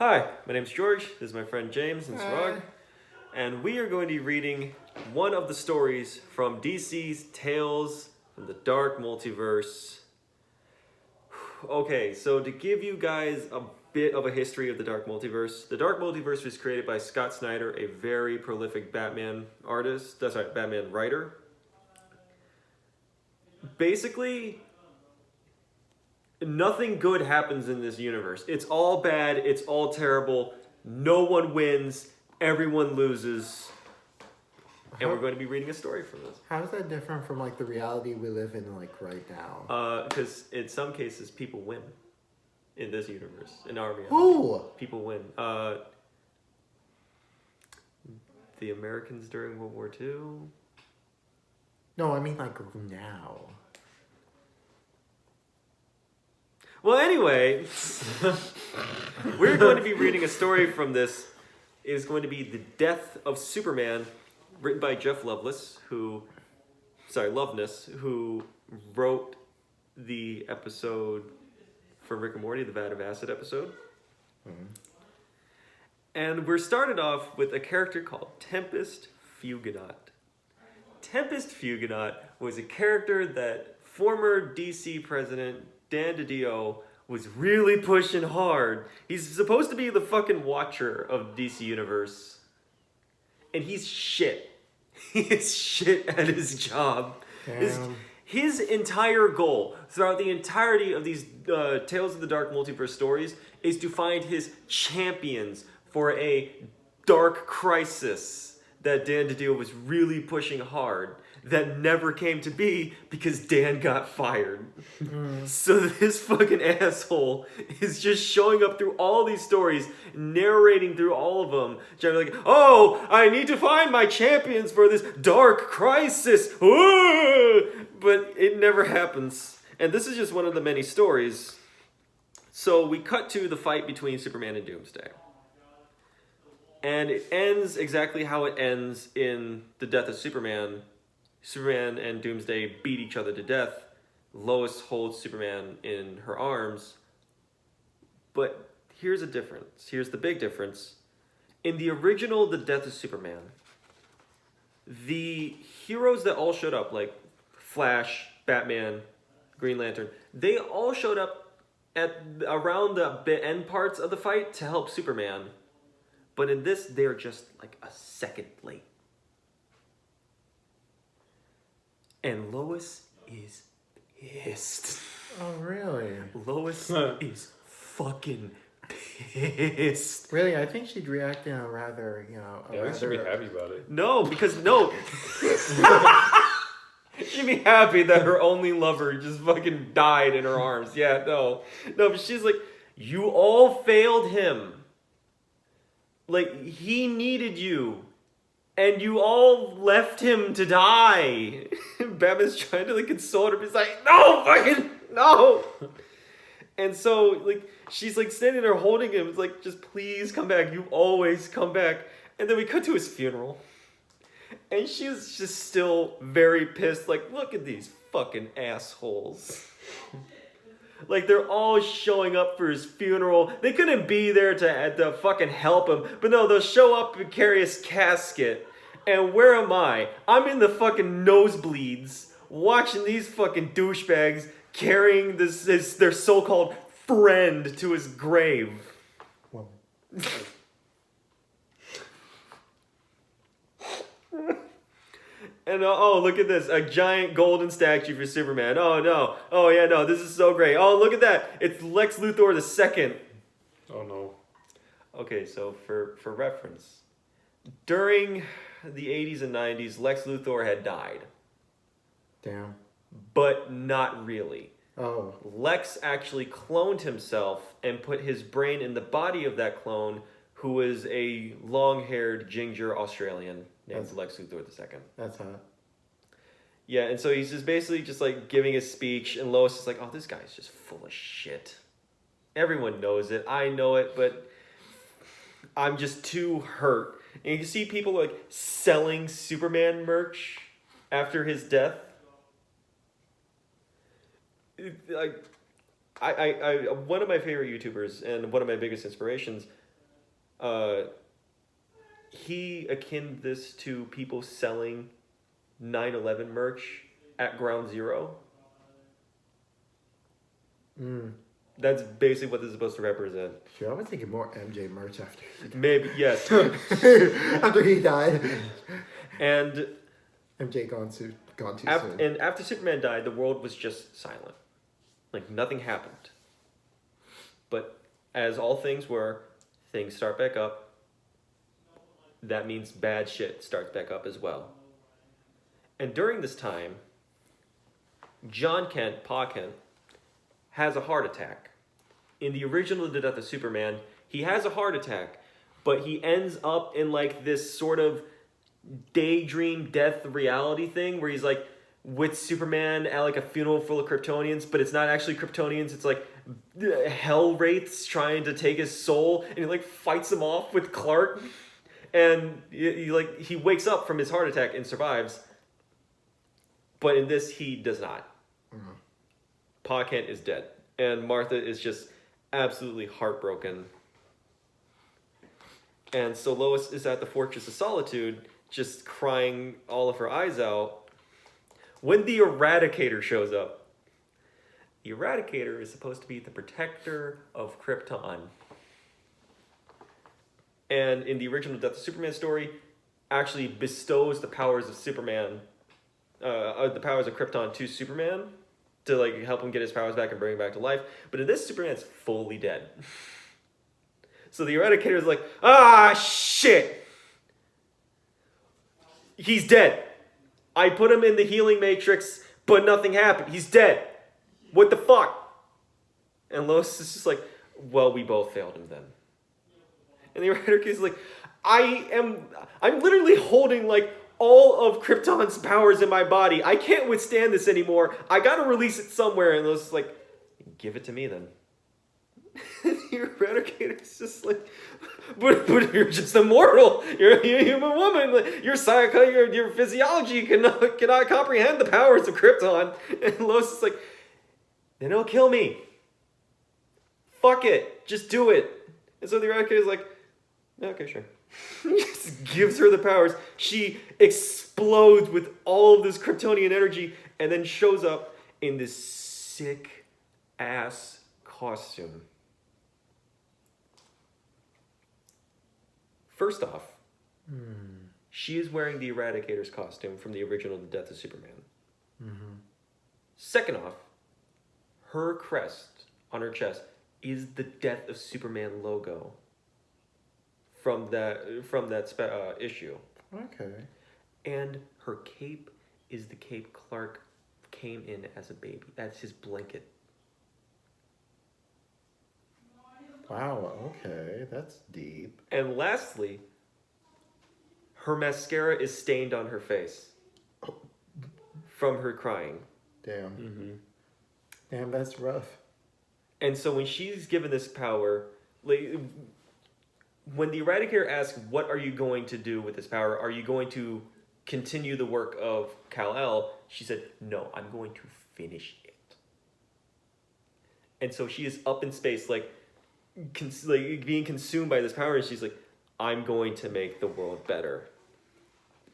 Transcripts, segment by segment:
Hi, my name's George. This is my friend James and Sarag. And we are going to be reading one of the stories from DC's Tales from the Dark Multiverse. Okay, so to give you guys a bit of a history of the Dark Multiverse was created by Scott Snyder, a very prolific Batman Batman writer. Basically, nothing good happens in this universe. It's all bad, it's all terrible, no one wins, everyone loses. And we're going to be reading a story from this. How is that different from like the reality we live in like right now? Because in some cases people win in this universe. In our reality. Who? People win. The Americans during World War II. No, I mean like now. Well, anyway, we're going to be reading a story from this. It is going to be The Death of Superman, written by Jeff Loveness, who wrote the episode for Rick and Morty, the Vat of Acid episode. Mm-hmm. And we're started off with a character called Tempest Fugonaut. Tempest Fugonaut was a character that former DC president Dan DiDio was really pushing hard. He's supposed to be the fucking watcher of DC Universe. And he's shit. He is shit at his job. His entire goal throughout the entirety of these Tales of the Dark Multiverse stories is to find his champions for a dark crisis that Dan DiDio was really pushing hard that never came to be because Dan got fired. So this fucking asshole is just showing up through all these stories, narrating through all of them, trying to like, oh, I need to find my champions for this dark crisis. But it never happens. And this is just one of the many stories. So we cut to the fight between Superman and Doomsday. And it ends exactly how it ends in The Death of Superman. Superman and Doomsday beat each other to death. Lois holds Superman in her arms. But here's a difference. Here's the big difference. In the original The Death of Superman, the heroes that all showed up, like Flash, Batman, Green Lantern, they all showed up at around the end parts of the fight to help Superman. But in this, they're just like a second late. And Lois is pissed. Oh, really? Lois is fucking pissed. Really? I think she'd react in a rather, I think she'd be happy about it. No, because she'd be happy that her only lover just fucking died in her arms. Yeah, no, but she's like, you all failed him. Like, he needed you. And you all left him to die. Batman's trying to like console her. He's like, no, fucking, no. And so, like, she's like standing there holding him. It's like, just please come back. You always come back. And then we cut to his funeral. And she's just still very pissed. Like, look at these fucking assholes. Like, they're all showing up for his funeral. They couldn't be there to fucking help him. But no, they'll show up and carry his casket. And where am I? I'm in the fucking nosebleeds watching these fucking douchebags carrying their so-called friend to his grave. Well. And oh, look at this. A giant golden statue for Superman. Oh, no. Oh, yeah, no. This is so great. Oh, look at that. It's Lex Luthor II. Oh, no. Okay, so for reference, during the 80s and 90s, Lex Luthor had died. Damn. But not really. Oh. Lex actually cloned himself and put his brain in the body of that clone, who was a long-haired ginger Australian named Lex Luthor II. That's hot. Yeah, and so he's just basically just like giving a speech, and Lois is like, oh, this guy's just full of shit. Everyone knows it. I know it, but I'm just too hurt. And you see people like selling Superman merch after his death. Like, I one of my favorite YouTubers and one of my biggest inspirations, he akin this to people selling 9/11 merch at Ground Zero. That's basically what this is supposed to represent. Sure, I was thinking more MJ merch after Maybe, yes. after he died. And MJ gone too soon. And after Superman died, the world was just silent. Like, nothing happened. But as all things were, things start back up. That means bad shit starts back up as well. And during this time, John Kent, Pa Kent, has a heart attack. In the original The Death of Superman, he has a heart attack, but he ends up in like this sort of daydream death reality thing where he's like with Superman at like a funeral full of Kryptonians, but it's not actually Kryptonians, it's like hell wraiths trying to take his soul, and he like fights them off with Clark, and he wakes up from his heart attack and survives. But in this, he does not. Pa Kent is dead, and Martha is just absolutely heartbroken. And so Lois is at the Fortress of Solitude, just crying all of her eyes out, when the Eradicator shows up. The Eradicator is supposed to be the protector of Krypton. And in the original Death of Superman story, actually bestows the powers of Superman, the powers of Krypton to Superman, to like help him get his powers back and bring him back to life. But in this, Superman's fully dead. So the Eradicator is like, shit! He's dead. I put him in the healing matrix, but nothing happened. He's dead. What the fuck? And Lois is just like, well, we both failed him then. And the Eradicator is like, I'm literally holding like all of Krypton's powers in my body. I can't withstand this anymore. I gotta release it somewhere. And Lois is like, give it to me then. The Eradicator is just like, but you're just immortal. You're a human woman. Your physiology cannot comprehend the powers of Krypton. And Lois is like, then it'll kill me. Fuck it. Just do it. And so the Eradicator is like, okay, sure. Just gives her the powers. She explodes with all of this Kryptonian energy and then shows up in this sick ass costume. First off, she is wearing the Eradicator's costume from the original The Death of Superman. Second off, her crest on her chest is the Death of Superman logo from that issue. Okay. And her cape is the cape Clark came in as a baby. That's his blanket. Wow, okay. That's deep. And lastly, her mascara is stained on her face from her crying. Damn. Damn, that's rough. And so when she's given this power, like, when the Eradicator asks, what are you going to do with this power? Are you going to continue the work of Kal-El? She said, no, I'm going to finish it. And so she is up in space, like being consumed by this power, and she's like, I'm going to make the world better.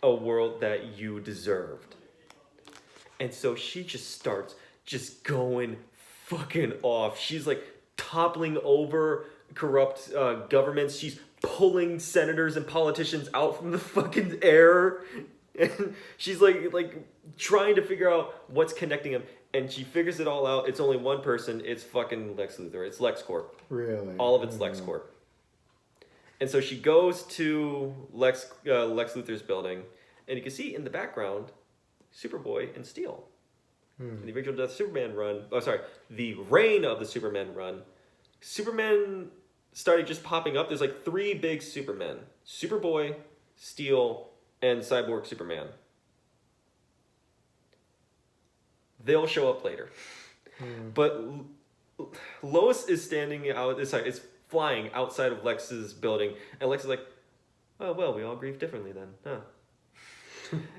A world that you deserved. And so she just starts just going fucking off. She's like toppling over corrupt governments. She's pulling senators and politicians out from the fucking air. And she's like trying to figure out what's connecting them. And she figures it all out. It's only one person. It's fucking Lex Luthor. It's LexCorp. Really? All of it's LexCorp. And so she goes to Lex Luthor's building. And you can see in the background, Superboy and Steel. In the original Death of Superman run, the reign of the Superman run, Superman started just popping up. There's like 3 big Supermen. Superboy, Steel, and Cyborg Superman. They'll show up later. But Lois is is flying outside of Lex's building, and Lex is like, oh, well, we all grieve differently then, huh?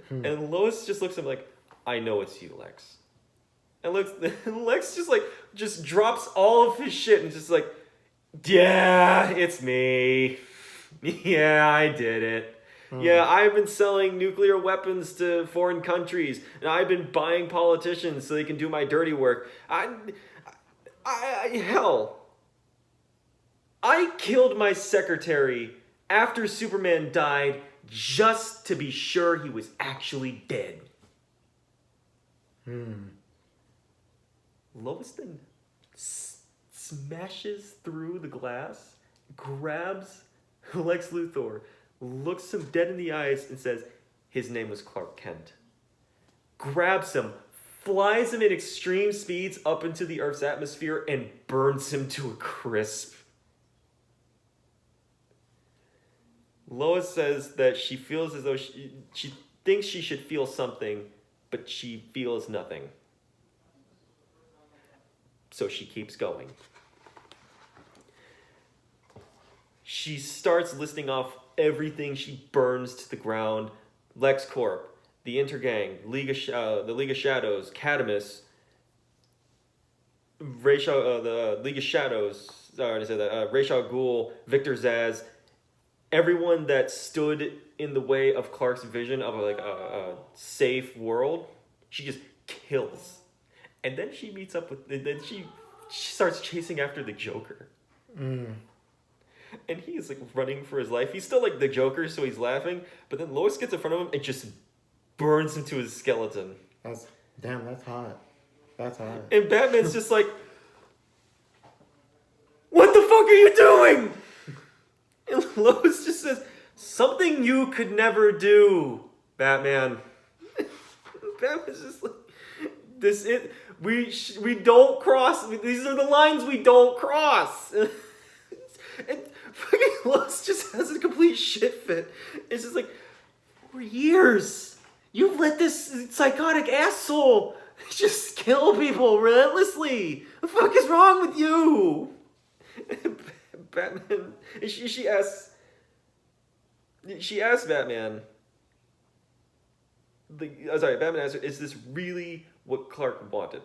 And Lois just looks at him like, I know it's you, Lex. And Lex just drops all of his shit and just like, yeah, it's me. Yeah, I did it. Yeah, I've been selling nuclear weapons to foreign countries, and I've been buying politicians so they can do my dirty work. Hell, I killed my secretary after Superman died just to be sure he was actually dead. Lois then smashes through the glass, grabs Lex Luthor, looks him dead in the eyes, and says his name was Clark Kent. Grabs him, flies him at extreme speeds up into the Earth's atmosphere, and burns him to a crisp. Lois says that she feels as though she thinks she should feel something, but she feels nothing. So she keeps going. She starts listing off everything she burns to the ground. LexCorp, the Intergang, the League of Shadows, Catamus, the League of Shadows, Ra's al Ghul, Victor Zsasz, everyone that stood in the way of Clark's vision of a safe world, she just kills. And then she meets up with, then she starts chasing after the Joker. And he's like running for his life. He's still like the Joker, so he's laughing. But then Lois gets in front of him and just burns him to his skeleton. That's hot. That's hot. And Batman's just like, what the fuck are you doing? And Lois just says, something you could never do, Batman. Batman's just like, we don't cross. These are the lines we don't cross. And fucking Lois just has a complete shit fit. It's just like, for years, you've let this psychotic asshole just kill people relentlessly. The fuck is wrong with you? Batman, she asks Batman, Batman asks her, is this really what Clark wanted?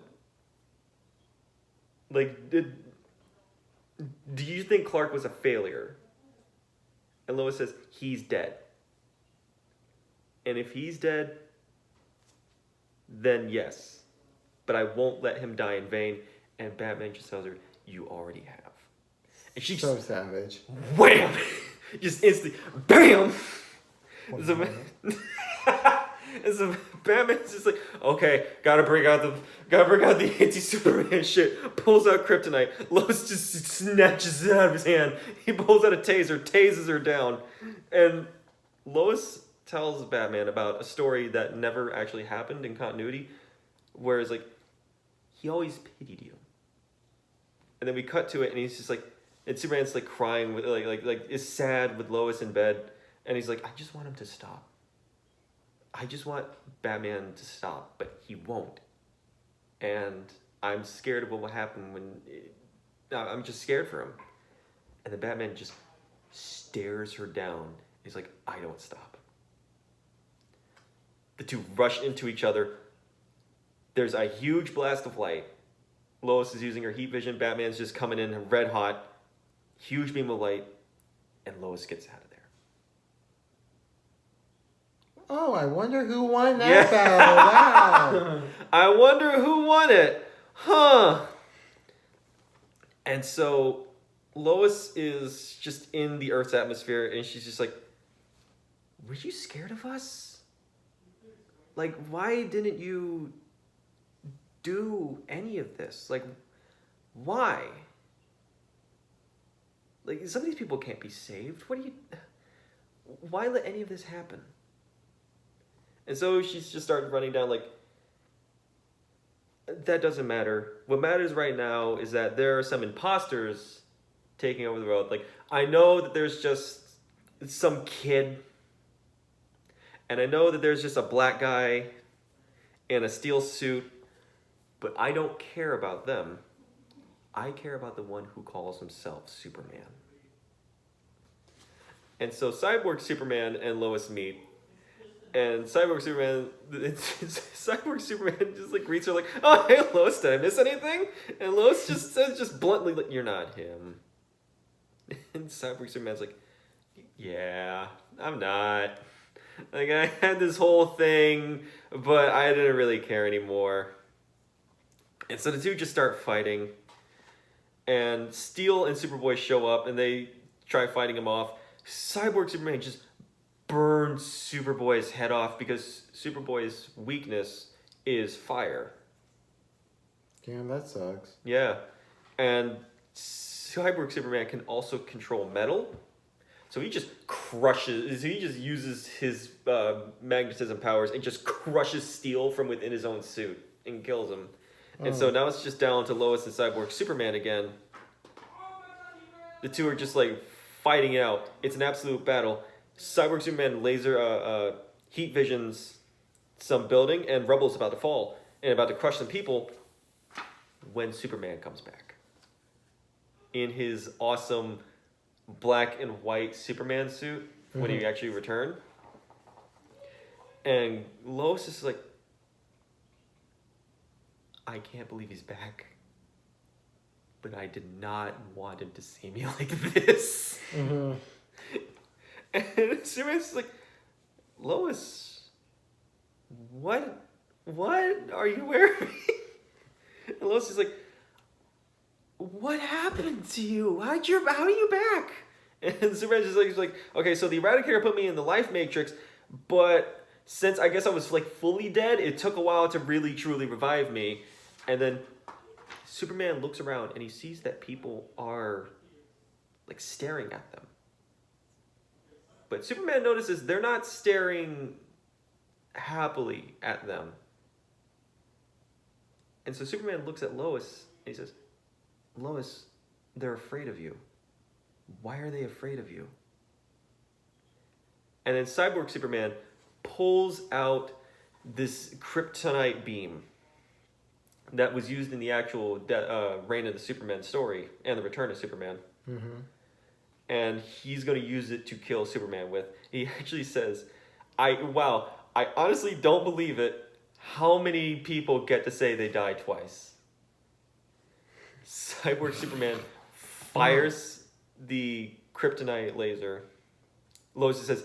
Like, do you think Clark was a failure? And Lois says, he's dead. And if he's dead, then yes. But I won't let him die in vain. And Batman just tells her, you already have. And she's so savage. Wham! Just instantly, BAM! So Batman's just like, okay, gotta bring out the anti-Superman shit. Pulls out kryptonite. Lois just snatches it out of his hand. He pulls out a taser, tases her down. And Lois tells Batman about a story that never actually happened in continuity, where it's like, he always pitied you. And then we cut to it, and he's just like, and Superman's like crying with like is sad with Lois in bed, and he's like, I just want him to stop. I just want Batman to stop, but he won't. And I'm scared of what will happen I'm just scared for him. And the Batman just stares her down. He's like, I don't stop. The two rush into each other. There's a huge blast of light. Lois is using her heat vision. Batman's just coming in red hot. Huge beam of light. And Lois gets out of there. Oh, I wonder who won that battle. Wow. I wonder who won it. Huh. And so Lois is just in the Earth's atmosphere, and she's just like, were you scared of us? Like, why didn't you do any of this? Like, why? Like, some of these people can't be saved. Why let any of this happen? And so she's just started running down like, that doesn't matter. What matters right now is that there are some imposters taking over the world. Like, I know that there's just some kid, and I know that there's just a black guy in a steel suit, but I don't care about them. I care about the one who calls himself Superman. And so Cyborg Superman and Lois meet. And Cyborg Superman just like greets her like, oh, hey Lois, did I miss anything? And Lois just says just bluntly, like, you're not him. And Cyborg Superman's like, Yeah, I'm not. Like, I had this whole thing, but I didn't really care anymore. And so the two just start fighting. And Steel and Superboy show up, and they try fighting him off. Cyborg Superman just burns Superboy's head off because Superboy's weakness is fire. Damn, that sucks. Yeah. And Cyborg Superman can also control metal. So he just uses his magnetism powers and just crushes Steel from within his own suit and kills him. And so now it's just down to Lois and Cyborg Superman again. The two are just like fighting it out. It's an absolute battle. Cyborg Superman laser heat visions some building, and rubble's about to fall and about to crush some people when Superman comes back in his awesome black and white Superman suit when he actually returned. And Lois is like, I can't believe he's back. But I did not want him to see me like this. Mm-hmm. And Superman's like, Lois, what are you wearing? And Lois is like, what happened to you? How are you back? And Superman's just like, okay, so the Eradicator put me in the life matrix, but since I guess I was like fully dead, it took a while to really truly revive me. And then Superman looks around and he sees that people are like staring at them. But Superman notices they're not staring happily at them. And so Superman looks at Lois and he says, Lois, they're afraid of you. Why are they afraid of you? And then Cyborg Superman pulls out this kryptonite beam that was used in the actual Reign of the Superman story and the Return of Superman. Mm-hmm. And he's going to use it to kill Superman with. He actually says, I honestly don't believe it. How many people get to say they died twice? Cyborg Superman fires the kryptonite laser. Lois says,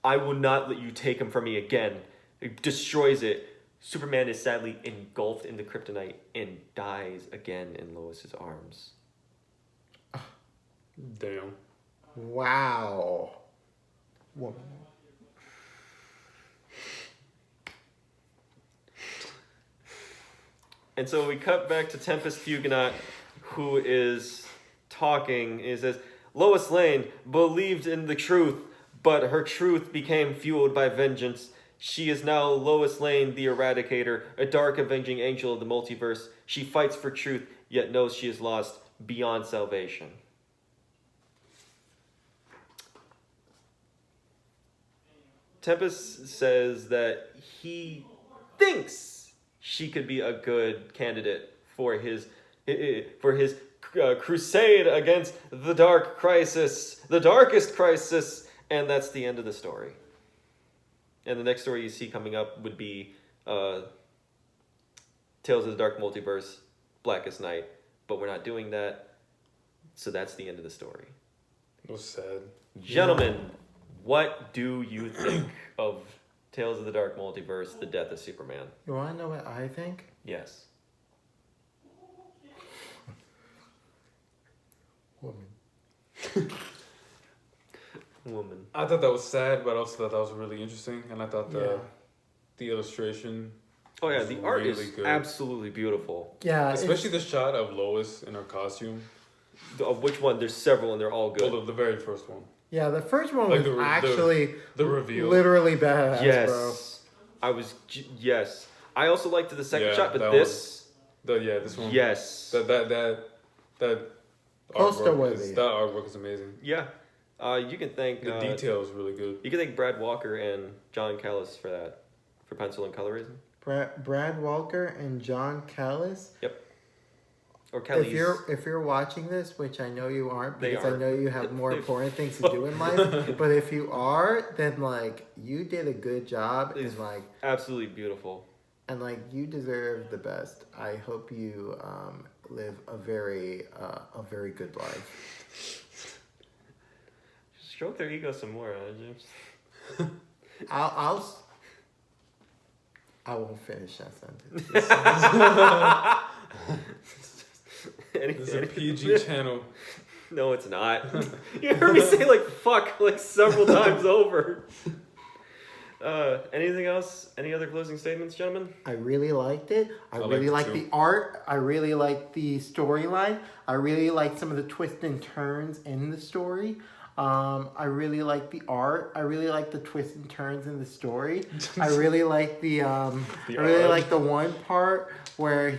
I will not let you take him from me again. It destroys it. Superman is sadly engulfed in the kryptonite and dies again in Lois's arms. Damn. Wow. Woman. And so we cut back to Tempest Huguenot, who is talking. He says, Lois Lane believed in the truth, but her truth became fueled by vengeance. She is now Lois Lane, the Eradicator, a dark avenging angel of the multiverse. She fights for truth, yet knows she is lost beyond salvation. Tempest says that he thinks she could be a good candidate for his crusade against the dark crisis, the darkest crisis, and that's the end of the story. And the next story you see coming up would be Tales of the Dark Multiverse, Blackest Night, but we're not doing that, so that's the end of the story. It was sad. Gentlemen, what do you think of Tales of the Dark Multiverse, The Death of Superman? You want to know what I think? Yes. Woman. I thought that was sad, but I also thought that was really interesting, and I thought the illustration. Oh yeah, the art really is good. absolutely beautiful. Yeah, especially the shot of Lois in her costume. Of which one? There's several, and they're all good. Oh, the very first one. Yeah, the first one like was actually the reveal. Literally badass, yes. bro. Yes. I also liked the second shot, but this one. Yes. That artwork is amazing. Yeah. You can thank the detail is really good. You can thank Brad Walker and John Callis for that, for pencil and colorism. Brad Walker and John Callis. Yep. Or Callis. If you're watching this, which I know you aren't, because I know you have more important things to do in life. But if you are, then like you did a good job. It's like absolutely beautiful. And like you deserve the best. I hope you live a very good life. Stroke their ego some more, James. I won't finish that sentence. This is a PG channel. No, it's not. You heard me say like fuck like several times over. Anything else? Any other closing statements, gentlemen? I really liked it. I really liked liked it the art. I really liked the storyline. I really liked some of the twists and turns in the story. I really like the art. I really like the twists and turns in the story. I really like like the one part where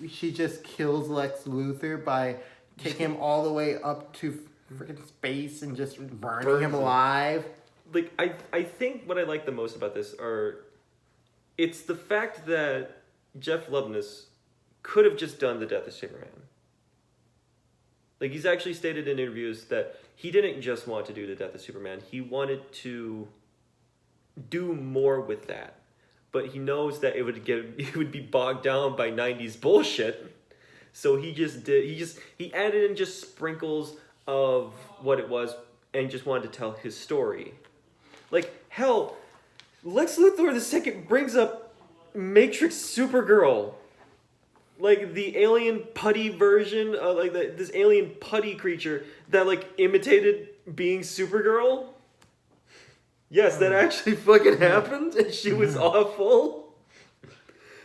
she just kills Lex Luthor by taking him all the way up to freaking space and just burning him alive. Like I think what I like the most about this it's the fact that Jeff Loveness could have just done the death of Superman. Like, he's actually stated in interviews that he didn't just want to do the death of Superman. He wanted to do more with that. But he knows that it would be bogged down by 90s bullshit. So he added in just sprinkles of what it was and just wanted to tell his story. Like, hell, Lex Luthor II brings up Matrix Supergirl. Like, the alien putty version of, like, this alien putty creature that, like, imitated being Supergirl. Yes, that actually fucking happened, and she was awful.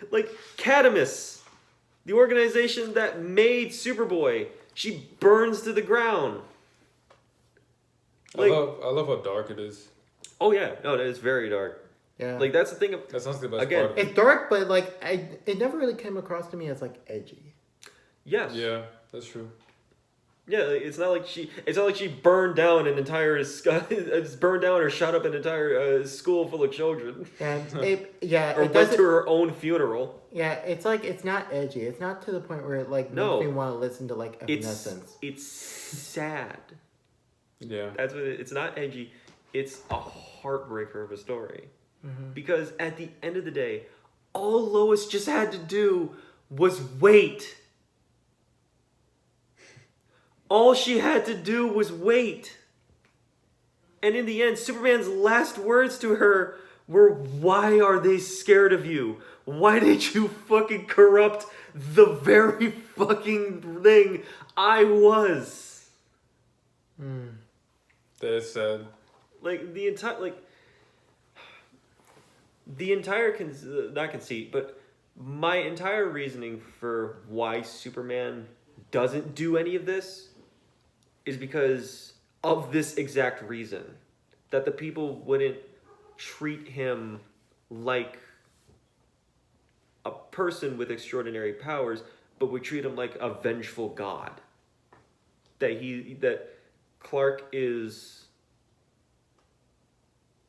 Like, Catamus, the organization that made Superboy, she burns to the ground. Like, I love how dark it is. Oh, yeah. No, it's very dark. Yeah. Like, that's the thing. That sounds the best Again, part of it. It's dark, but like it never really came across to me as like edgy. Yes. Yeah, that's true. Yeah, it's not like she burned down an entire burned down or shot up an entire school full of children. And or it went doesn't. to her own funeral. Yeah, it's like it's not edgy. It's not to the point where it like No. makes me want to listen to like Evanescence. It's sad. Yeah. That's what it's not edgy. It's a heartbreaker of a story. Mm-hmm. Because at the end of the day, all Lois just had to do was wait. All she had to do was wait. And in the end, Superman's last words to her were, "Why are they scared of you? Why did you fucking corrupt the very fucking thing I was?" That's sad. Like, the entire not conceit, but my entire reasoning for why Superman doesn't do any of this is because of this exact reason. That the people wouldn't treat him like a person with extraordinary powers, but would treat him like a vengeful god. That Clark is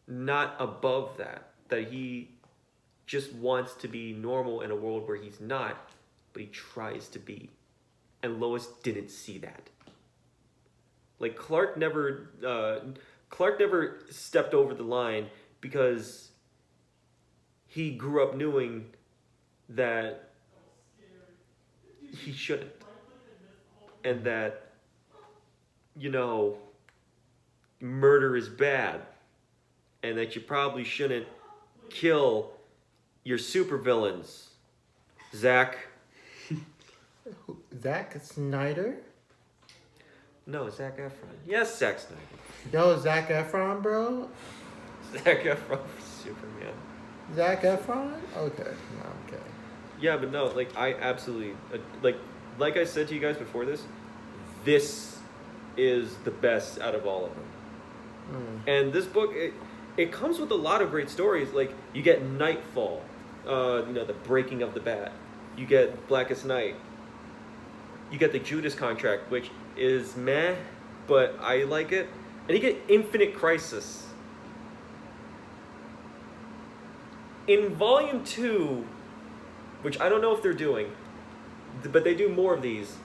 not above that. That he just wants to be normal in a world where he's not, but he tries to be. And Lois didn't see that. Like, Clark never stepped over the line because he grew up knowing that he shouldn't. And that, murder is bad. And that you probably shouldn't kill your supervillains. Zack Snyder? No, Zac Efron. Yes, Zack Snyder. Yo, Zac Efron, bro. Zac Efron for Superman. Zac Efron? Okay. No, okay. Yeah, but no, like, I absolutely... Like I said to you guys before this is the best out of all of them. And this book, it comes with a lot of great stories. Like, you get Nightfall, the breaking of the bat. You get Blackest Night. You get the Judas Contract, which is meh, but I like it. And you get Infinite Crisis. In Volume 2, which I don't know if they're doing, but they do more of these,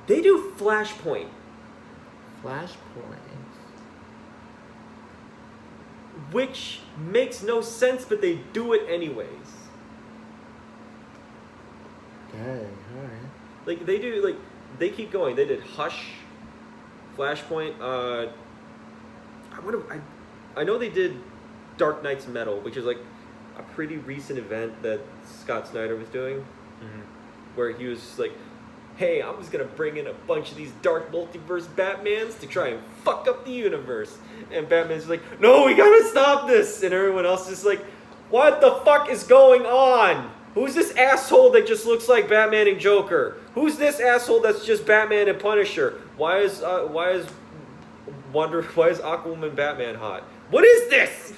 they do Flashpoint. Flashpoint. Which makes no sense, but they do it anyways. Dang, alright. Like, they keep going. They did Hush, Flashpoint, I know they did Dark Knight's Metal, which is like a pretty recent event that Scott Snyder was doing, where he was like, hey, I'm just gonna bring in a bunch of these Dark Multiverse Batmans to try and fuck up the universe. And Batman's like, no, we gotta stop this. And everyone else is like, what the fuck is going on? Who's this asshole that just looks like Batman and Joker? Who's this asshole that's just Batman and Punisher? Why is Aquaman Batman hot? What is this?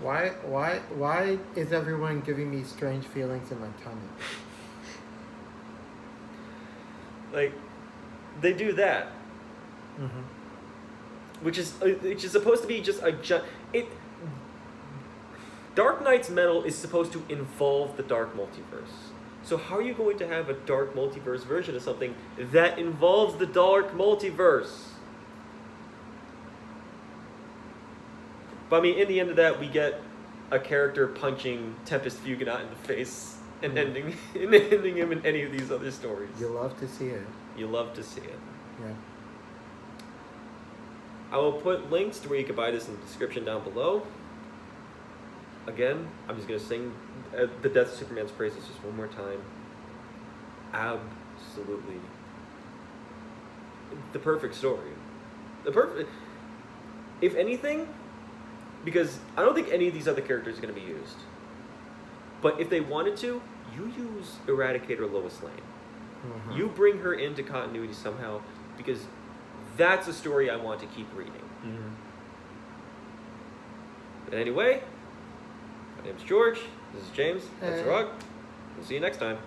Why is everyone giving me strange feelings in my tummy? Like, they do that, which is supposed to be just Dark Knight's Metal is supposed to involve the Dark Multiverse. So how are you going to have a Dark Multiverse version of something that involves the Dark Multiverse? But I mean, in the end of that, we get a character punching Tempest Fugonaut in the face and ending him in any of these other stories. You love to see it. You love to see it. Yeah. I will put links to where you can buy this in the description down below. Again, I'm just going to sing the Death of Superman's praises just one more time. Absolutely. The perfect story. If anything, because I don't think any of these other characters are going to be used. But if they wanted to, you use Eradicator Lois Lane. You bring her into continuity somehow, because that's a story I want to keep reading. But anyway, my name's George. This is James. That's Rug. We'll see you next time.